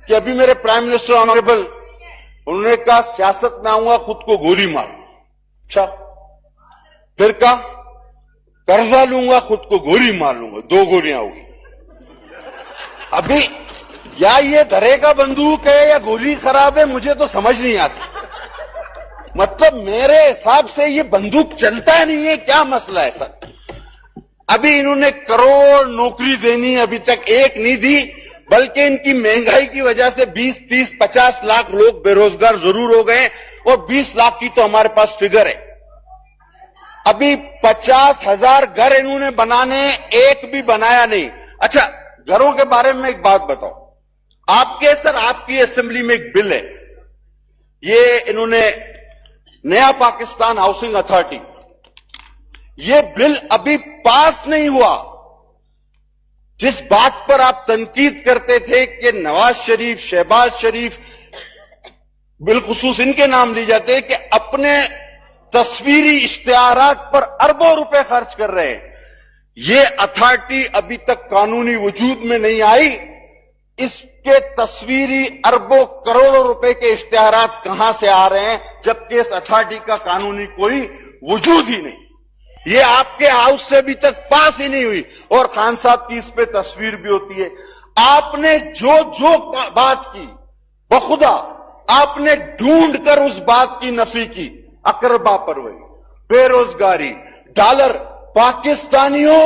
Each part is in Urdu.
کہ ابھی میرے پرائم منسٹر آنریبل انہوں نے کہا سیاست میں آؤں گا خود کو گولی مار. اچھا پھر کہا قرضہ لوں گا خود کو گولی مار لوں گا, 2 گولیاں ہوگی. ابھی یا یہ دھرے کا بندوق ہے یا گولی خراب ہے, مجھے تو سمجھ نہیں آتی. مطلب میرے حساب سے یہ بندوق چلتا نہیں ہے, کیا مسئلہ ہے سر؟ ابھی انہوں نے کروڑ نوکری دینی, ابھی تک ایک نہیں دی, بلکہ ان کی مہنگائی کی وجہ سے 20, 30, 50 لاکھ لوگ بے روزگار ضرور ہو گئے, اور 20 لاکھ کی تو ہمارے پاس فگر ہے. ابھی 50,000 گھر انہوں نے بنانے, ایک بھی بنایا نہیں. اچھا گھروں کے بارے میں ایک بات بتاؤ, آپ کی اسمبلی میں ایک بل ہے, یہ انہوں نے نیا پاکستان ہاؤسنگ اتھارٹی, یہ بل ابھی پاس نہیں ہوا. جس بات پر آپ تنقید کرتے تھے کہ نواز شریف, شہباز شریف, بالخصوص ان کے نام لی جاتے کہ اپنے تصویری اشتہارات پر اربوں روپے خرچ کر رہے ہیں, یہ اتھارٹی ابھی تک قانونی وجود میں نہیں آئی. اس کے تصویری اربوں کروڑوں روپے کے اشتہارات کہاں سے آ رہے ہیں جبکہ اس اتھارٹی کا قانونی کوئی وجود ہی نہیں. یہ آپ کے ہاؤس سے ابھی تک پاس ہی نہیں ہوئی, اور خان صاحب کی اس پہ تصویر بھی ہوتی ہے. آپ نے جو بات کی بخدا آپ نے ڈھونڈ کر اس بات کی نفی کی. اقربا پروری, بے روزگاری, ڈالر, پاکستانیوں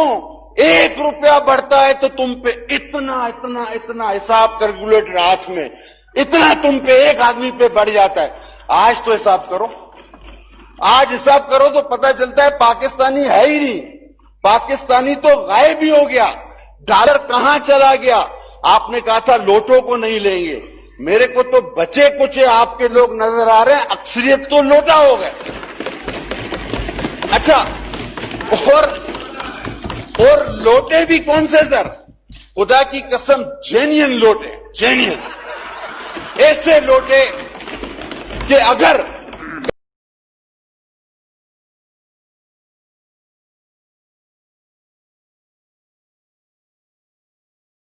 1 روپیہ بڑھتا ہے تو تم پہ اتنا حساب کیلکولیٹر ہاتھ میں, اتنا تم پہ ایک آدمی پہ بڑھ جاتا ہے. آج تو حساب کرو, آج حساب کرو تو پتہ چلتا ہے پاکستانی ہے ہی نہیں, پاکستانی تو غائب ہی ہو گیا. ڈالر کہاں چلا گیا؟ آپ نے کہا تھا لوٹوں کو نہیں لیں گے, میرے کو تو بچے کچے آپ کے لوگ نظر آ رہے ہیں, اکثریت تو لوٹا ہو گئے. اچھا اور لوٹے بھی کون سے سر؟ خدا کی قسم جینین لوٹے, جینین ایسے لوٹے کہ اگر